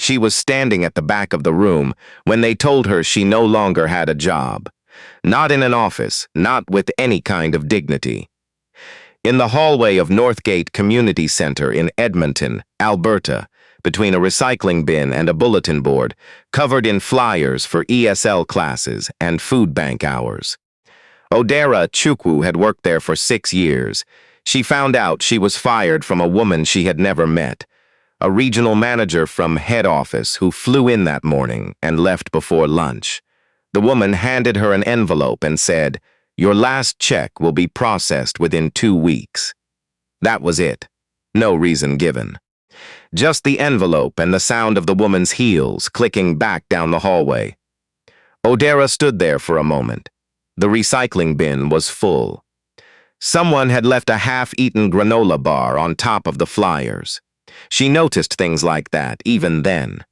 She was standing at the back of the room when they told her she no longer had a job. Not in an office, not with any kind of dignity. In the hallway of Northgate Community Center in Edmonton, Alberta, between a recycling bin and a bulletin board, covered in flyers for ESL classes and food bank hours. Odera Chukwu had worked there for 6 years. She found out she was fired from a woman she had never met, a regional manager from head office who flew in that morning and left before lunch. The woman handed her an envelope and said, "Your last check will be processed within 2 weeks." That was it. No reason given. Just the envelope and the sound of the woman's heels clicking back down the hallway. Odera stood there for a moment. The recycling bin was full. Someone had left a half-eaten granola bar on top of the flyers. She noticed things like that, even then.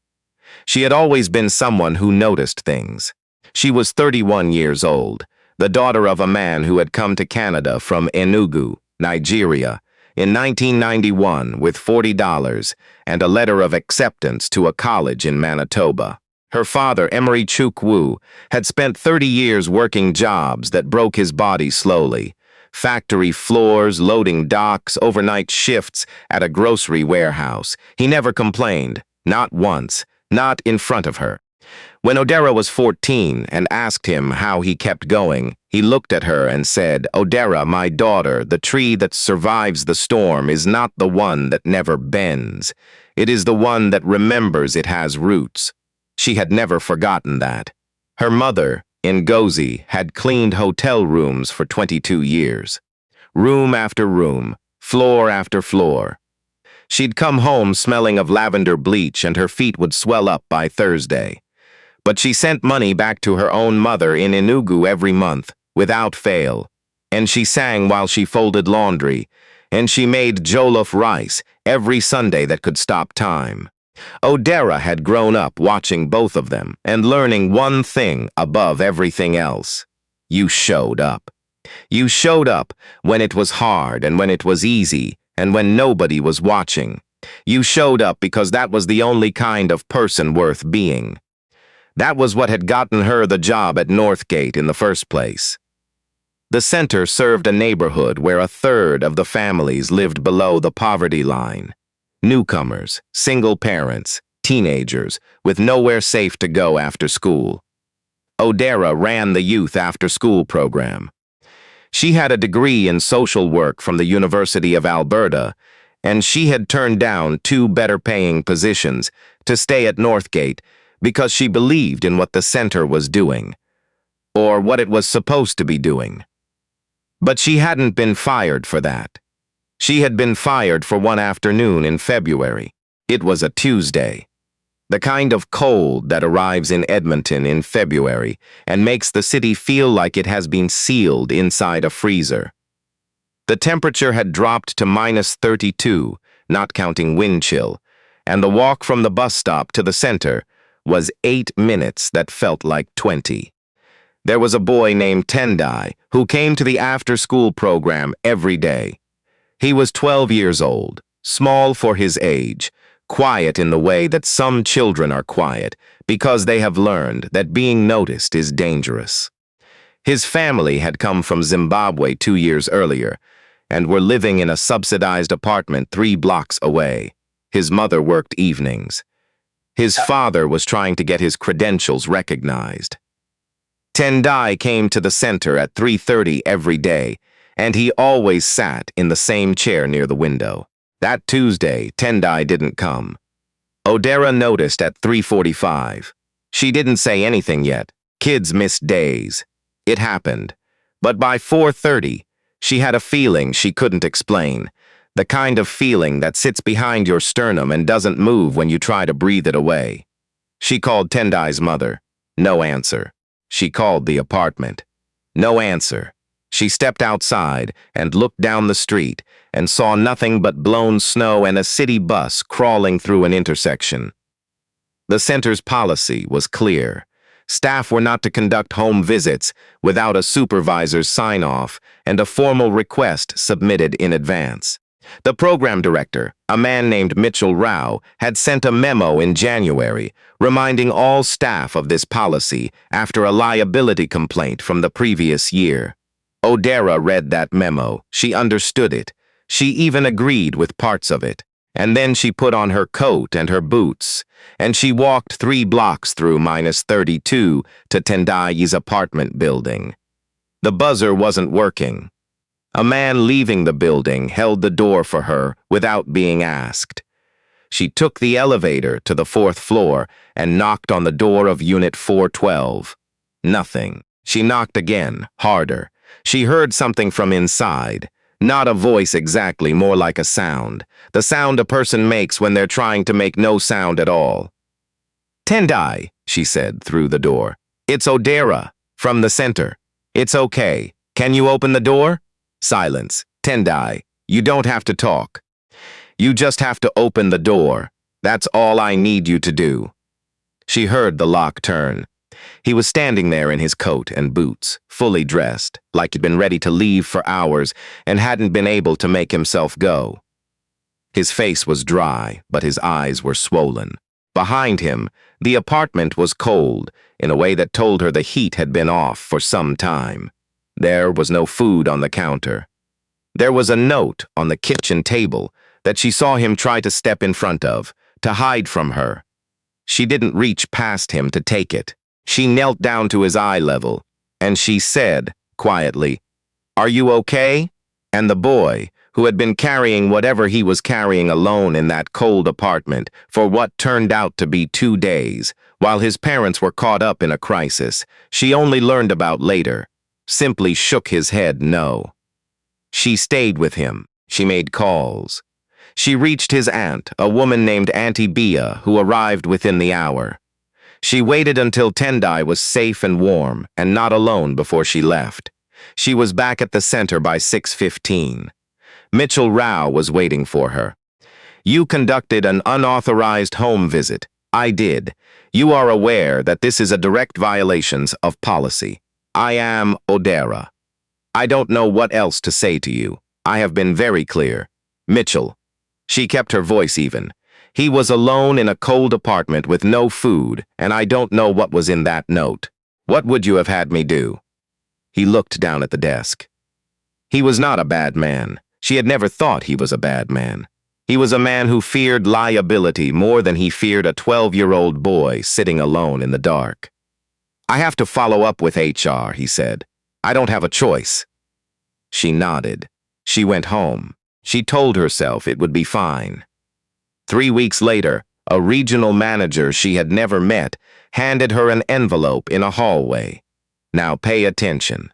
She had always been someone who noticed things. She was 31 years old, the daughter of a man who had come to Canada from Enugu, Nigeria, in 1991 with $40 and a letter of acceptance to a college in Manitoba. Her father, Emery Chukwu, had spent 30 years working jobs that broke his body slowly. Factory floors, loading docks, overnight shifts at a grocery warehouse. He never complained, not once, not in front of her. When Odera was 14 and asked him how he kept going, he looked at her and said, "Odera, my daughter, the tree that survives the storm is not the one that never bends. It is the one that remembers it has roots." She had never forgotten that. Her mother, Ngozi, had cleaned hotel rooms for 22 years. Room after room, floor after floor. She'd come home smelling of lavender bleach and her feet would swell up by Thursday. But she sent money back to her own mother in Enugu every month, without fail. And she sang while she folded laundry, and she made jollof rice every Sunday that could stop time. Odera had grown up watching both of them and learning one thing above everything else. You showed up. You showed up when it was hard and when it was easy and when nobody was watching. You showed up because that was the only kind of person worth being. That was what had gotten her the job at Northgate in the first place. The center served a neighborhood where a third of the families lived below the poverty line. Newcomers, single parents, teenagers, with nowhere safe to go after school. Odera ran the youth after-school program. She had a degree in social work from the University of Alberta, and she had turned down 2 better-paying positions to stay at Northgate because she believed in what the center was doing, or what it was supposed to be doing. But she hadn't been fired for that. She had been fired for one afternoon in February. It was a Tuesday. The kind of cold that arrives in Edmonton in February and makes the city feel like it has been sealed inside a freezer. The temperature had dropped to -32, not counting wind chill, and the walk from the bus stop to the center was 8 minutes that felt like 20. There was a boy named Tendai who came to the after-school program every day. He was 12 years old, small for his age, quiet in the way that some children are quiet because they have learned that being noticed is dangerous. His family had come from Zimbabwe 2 years earlier and were living in a subsidized apartment 3 blocks away. His mother worked evenings. His father was trying to get his credentials recognized. Tendai came to the center at 3:30 every day, and he always sat in the same chair near the window. That Tuesday, Tendai didn't come. Odera noticed at 3:45. She didn't say anything yet. Kids miss days. It happened. But by 4:30, she had a feeling she couldn't explain. The kind of feeling that sits behind your sternum and doesn't move when you try to breathe it away. She called Tendai's mother. No answer. She called the apartment. No answer. She stepped outside and looked down the street and saw nothing but blown snow and a city bus crawling through an intersection. The center's policy was clear. Staff were not to conduct home visits without a supervisor's sign-off and a formal request submitted in advance. The program director, a man named Mitchell Rao, had sent a memo in January reminding all staff of this policy after a liability complaint from the previous year. Odera read that memo. She understood it. She even agreed with parts of it. And then she put on her coat and her boots, and she walked 3 blocks through -32 to Tendai's apartment building. The buzzer wasn't working. A man leaving the building held the door for her without being asked. She took the elevator to the 4th floor and knocked on the door of Unit 412. Nothing. She knocked again, harder. She heard something from inside. Not a voice exactly, more like a sound. The sound a person makes when they're trying to make no sound at all. "Tendai," she said through the door. "It's Odera, from the center. It's okay. Can you open the door?" Silence. "Tendai, you don't have to talk. You just have to open the door. That's all I need you to do." She heard the lock turn. He was standing there in his coat and boots, fully dressed, like he'd been ready to leave for hours and hadn't been able to make himself go. His face was dry, but his eyes were swollen. Behind him, the apartment was cold in a way that told her the heat had been off for some time. There was no food on the counter. There was a note on the kitchen table that she saw him try to step in front of, to hide from her. She didn't reach past him to take it. She knelt down to his eye level, and she said, quietly, "Are you okay?" And the boy, who had been carrying whatever he was carrying alone in that cold apartment for what turned out to be 2 days, while his parents were caught up in a crisis she only learned about later, simply shook his head no. She stayed with him. She made calls. She reached his aunt, a woman named Auntie Bia, who arrived within the hour. She waited until Tendai was safe and warm and not alone before she left. She was back at the center by 6:15. Mitchell Rao was waiting for her. "You conducted an unauthorized home visit." "I did. You are aware that this is a direct violation of policy. I am Odera. I don't know what else to say to you. I have been very clear. Mitchell." She kept her voice even. "He was alone in a cold apartment with no food, and I don't know what was in that note. What would you have had me do?" He looked down at the desk. He was not a bad man. She had never thought he was a bad man. He was a man who feared liability more than he feared a 12-year-old boy sitting alone in the dark. "I have to follow up with HR," he said. "I don't have a choice." She nodded. She went home. She told herself it would be fine. 3 weeks later, a regional manager she had never met handed her an envelope in a hallway. Now pay attention,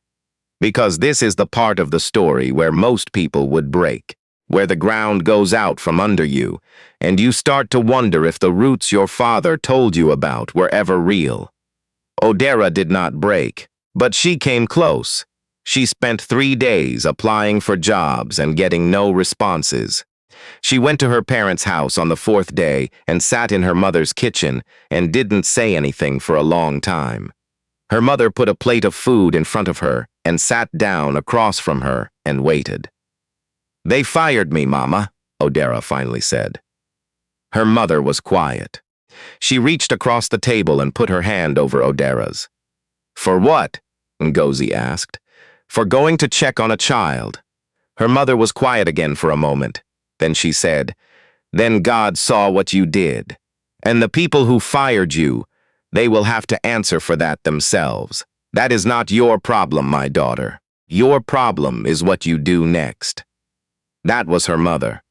because this is the part of the story where most people would break, where the ground goes out from under you, and you start to wonder if the roots your father told you about were ever real. Odera did not break, but she came close. She spent 3 days applying for jobs and getting no responses. She went to her parents' house on the 4th day and sat in her mother's kitchen and didn't say anything for a long time. Her mother put a plate of food in front of her and sat down across from her and waited. "They fired me, Mama," Odera finally said. Her mother was quiet. She reached across the table and put her hand over Odera's. "For what?" Ngozi asked. "For going to check on a child." Her mother was quiet again for a moment. Then she said, "Then God saw what you did. And the people who fired you, they will have to answer for that themselves. That is not your problem, my daughter. Your problem is what you do next." That was her mother.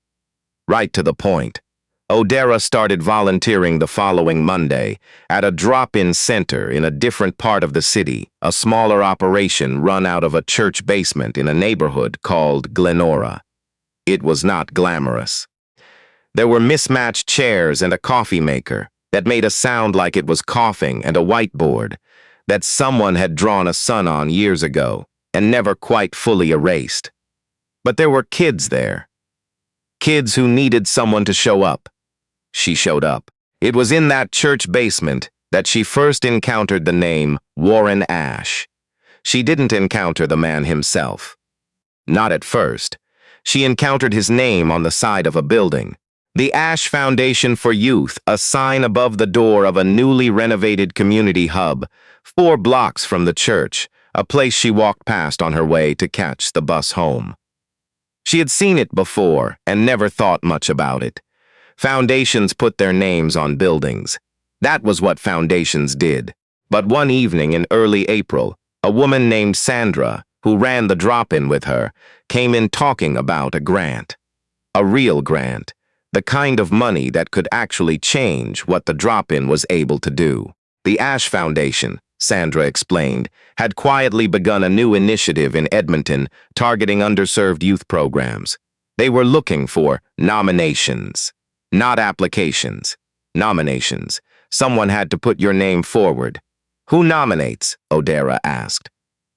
Right to the point. Odera started volunteering the following Monday at a drop-in center in a different part of the city, a smaller operation run out of a church basement in a neighborhood called Glenora. It was not glamorous. There were mismatched chairs and a coffee maker that made a sound like it was coughing, and a whiteboard that someone had drawn a sun on years ago and never quite fully erased. But there were kids there. Kids who needed someone to show up. She showed up. It was in that church basement that she first encountered the name Warren Ash. She didn't encounter the man himself. Not at first. she encountered his name on the side of a building. The Ash Foundation for Youth, a sign above the door of a newly renovated community hub, 4 blocks from the church, a place she walked past on her way to catch the bus home. She had seen it before and never thought much about it. Foundations put their names on buildings. That was what foundations did. But one evening in early April, a woman named Sandra, who ran the drop-in with her, came in talking about a grant. A real grant. The kind of money that could actually change what the drop-in was able to do. The Ash Foundation, Sandra explained, had quietly begun a new initiative in Edmonton targeting underserved youth programs. They were looking for nominations, not applications. Nominations. Someone had to put your name forward. Who nominates? Odera asked.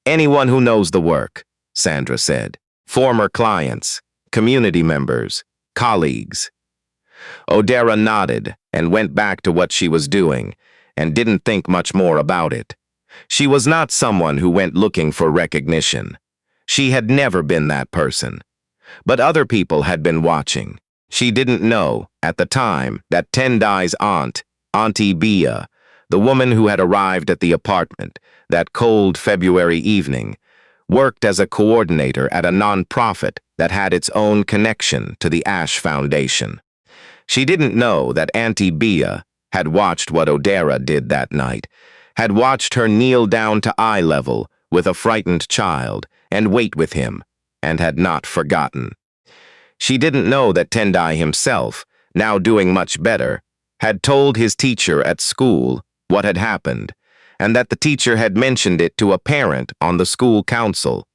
Anyone who knows the work, Sandra said. Former clients, community members, colleagues. Odera nodded and went back to what she was doing and didn't think much more about it. She was not someone who went looking for recognition. She had never been that person. But other people had been watching. She didn't know, at the time, that Tendai's aunt, Auntie Bia, the woman who had arrived at the apartment that cold February evening, worked as a coordinator at a nonprofit that had its own connection to the Ash Foundation. She didn't know that Auntie Bia had watched what Odera did that night, had watched her kneel down to eye level with a frightened child and wait with him, and had not forgotten. She didn't know that Tendai himself, now doing much better, had told his teacher at school what had happened, and that the teacher had mentioned it to a parent on the school council,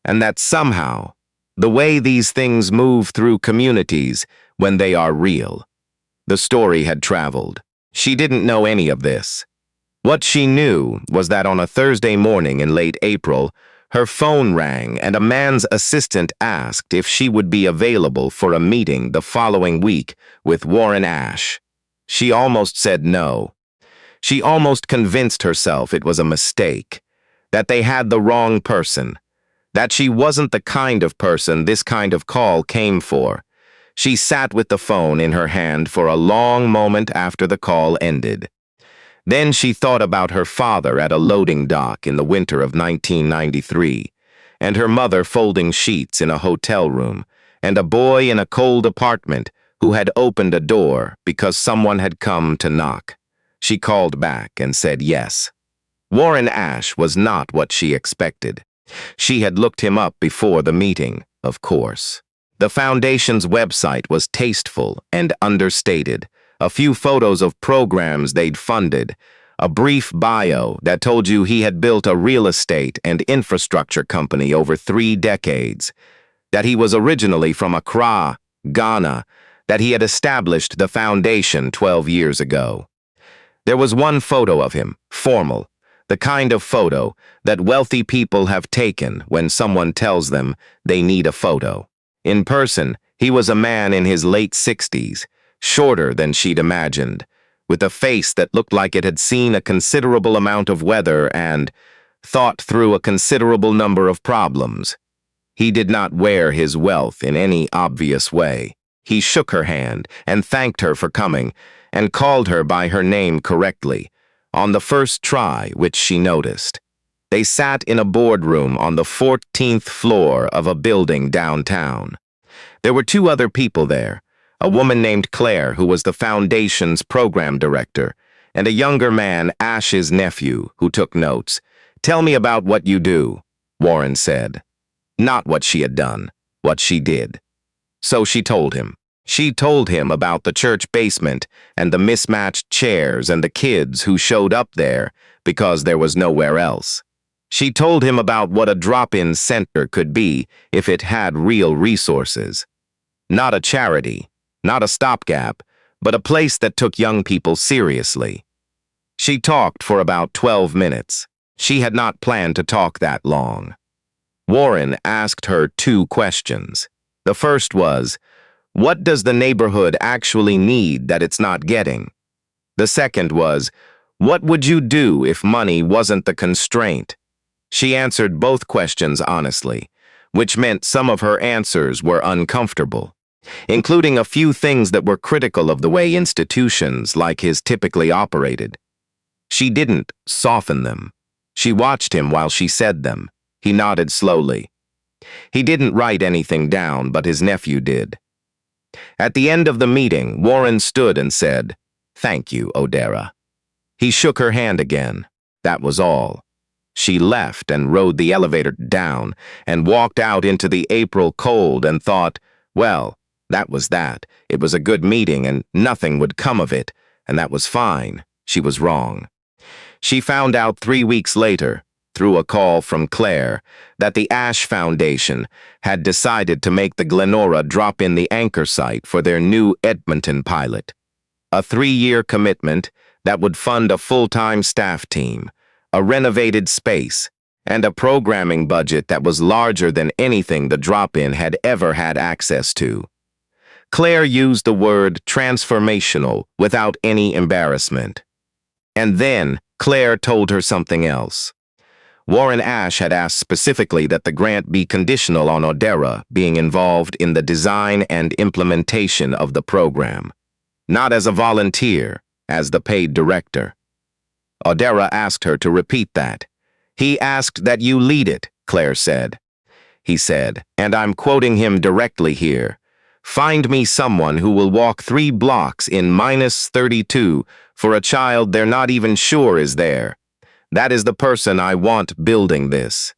and that somehow, the way these things move through communities when they are real. The story had traveled. She didn't know any of this. What she knew was that on a Thursday morning in late April, her phone rang and a man's assistant asked if she would be available for a meeting the following week with Warren Ash. She almost said no. She almost convinced herself it was a mistake, that they had the wrong person, that she wasn't the kind of person this kind of call came for. She sat with the phone in her hand for a long moment after the call ended. Then she thought about her father at a loading dock in the winter of 1993, and her mother folding sheets in a hotel room, and a boy in a cold apartment who had opened a door because someone had come to knock. She called back and said yes. Warren Ash was not what she expected. She had looked him up before the meeting, of course. The foundation's website was tasteful and understated. A few photos of programs they'd funded, a brief bio that told you he had built a real estate and infrastructure company over 3 decades, that he was originally from Accra, Ghana, that he had established the foundation 12 years ago. There was one photo of him, formal, the kind of photo that wealthy people have taken when someone tells them they need a photo. In person, he was a man in his late 60s, shorter than she'd imagined, with a face that looked like it had seen a considerable amount of weather and thought through a considerable number of problems. He did not wear his wealth in any obvious way. He shook her hand and thanked her for coming, and called her by her name correctly, on the first try, which she noticed. They sat in a boardroom on the 14th floor of a building downtown. There were 2 other people there, a woman named Claire, who was the foundation's program director, and a younger man, Ash's nephew, who took notes. "Tell me about what you do," Warren said. Not what she had done, what she did. So she told him. She told him about the church basement and the mismatched chairs and the kids who showed up there because there was nowhere else. She told him about what a drop-in center could be if it had real resources. Not a charity, not a stopgap, but a place that took young people seriously. She talked for about 12 minutes. She had not planned to talk that long. Warren asked her 2 questions. The first was, what does the neighborhood actually need that it's not getting? The second was, what would you do if money wasn't the constraint? She answered both questions honestly. which meant some of her answers were uncomfortable, including a few things that were critical of the way institutions like his typically operated. She didn't soften them. She watched him while she said them. He nodded slowly. He didn't write anything down, but his nephew did. At the end of the meeting, Warren stood and said, "Thank you, Odera." He shook her hand again. That was all. She left and rode the elevator down and walked out into the April cold and thought, well, that was that. It was a good meeting and nothing would come of it, and that was fine. She was wrong. She found out 3 weeks later, through a call from Claire, that the Ash Foundation had decided to make the Glenora drop in the anchor site for their new Edmonton pilot. A 3-year commitment that would fund a full-time staff team, a renovated space, and a programming budget that was larger than anything the drop-in had ever had access to. Claire used the word transformational without any embarrassment. And then Claire told her something else. Warren Ash had asked specifically that the grant be conditional on Odera being involved in the design and implementation of the program, not as a volunteer, as the paid director. Odera asked her to repeat that. "He asked that you lead it," Claire said. He said, and I'm quoting him directly here, "Find me someone who will walk 3 blocks in -32 for a child they're not even sure is there. That is the person I want building this."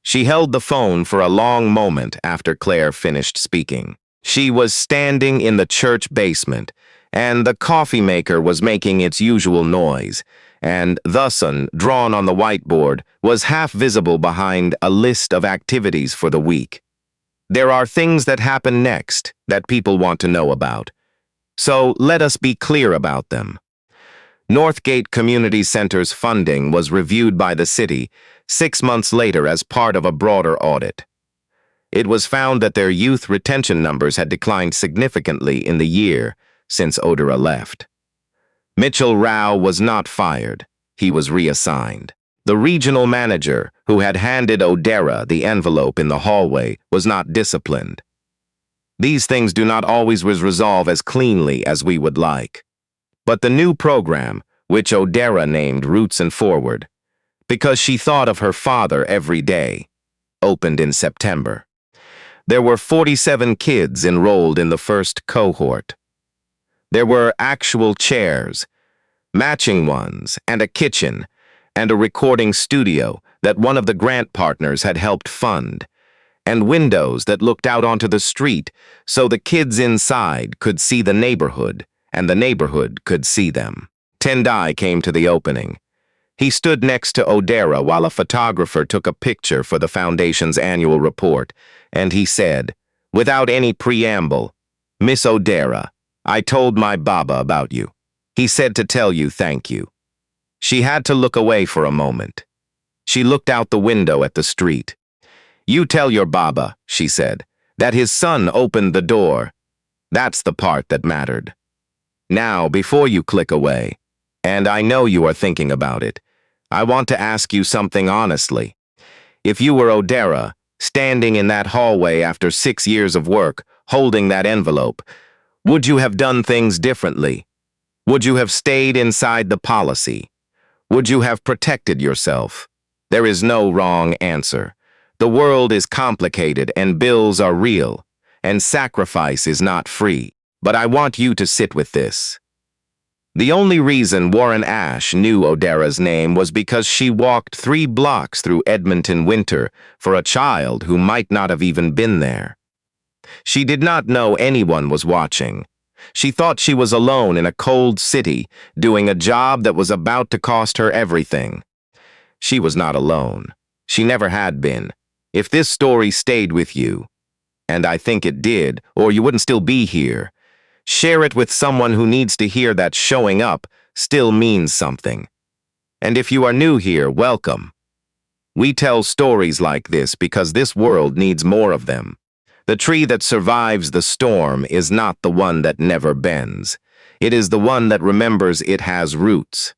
She held the phone for a long moment after Claire finished speaking. She was standing in the church basement, and the coffee maker was making its usual noise, and the sun, drawn on the whiteboard, was half visible behind a list of activities for the week. There are things that happen next that people want to know about. So let us be clear about them. Northgate Community Center's funding was reviewed by the city 6 months later as part of a broader audit. It was found that their youth retention numbers had declined significantly in the year since Odera left. Mitchell Rao was not fired. He was reassigned. The regional manager, who had handed Odera the envelope in the hallway, was not disciplined. These things do not always resolve as cleanly as we would like. But the new program, which Odera named Roots and Forward, because she thought of her father every day, opened in September. There were 47 kids enrolled in the first cohort. There were actual chairs, matching ones, and a kitchen, and a recording studio that one of the grant partners had helped fund, and windows that looked out onto the street so the kids inside could see the neighborhood, and the neighborhood could see them. Tendai came to the opening. He stood next to Odera while a photographer took a picture for the foundation's annual report, and he said, without any preamble, "Miss Odera, I told my Baba about you. He said to tell you thank you." She had to look away for a moment. She looked out the window at the street. "You tell your Baba," she said, "that his son opened the door. That's the part that mattered. Now, before you click away, and I know you are thinking about it, I want to ask you something honestly. If you were Odera, standing in that hallway after 6 years of work, holding that envelope, would you have done things differently? Would you have stayed inside the policy? Would you have protected yourself? There is no wrong answer. The world is complicated and bills are real, and sacrifice is not free. But I want you to sit with this. The only reason Warren Ash knew Odera's name was because she walked 3 blocks through Edmonton winter for a child who might not have even been there. She did not know anyone was watching. She thought she was alone in a cold city, doing a job that was about to cost her everything. She was not alone. She never had been. If this story stayed with you, and I think it did, or you wouldn't still be here, share it with someone who needs to hear that showing up still means something. And if you are new here, welcome. We tell stories like this because this world needs more of them. The tree that survives the storm is not the one that never bends. It is the one that remembers it has roots.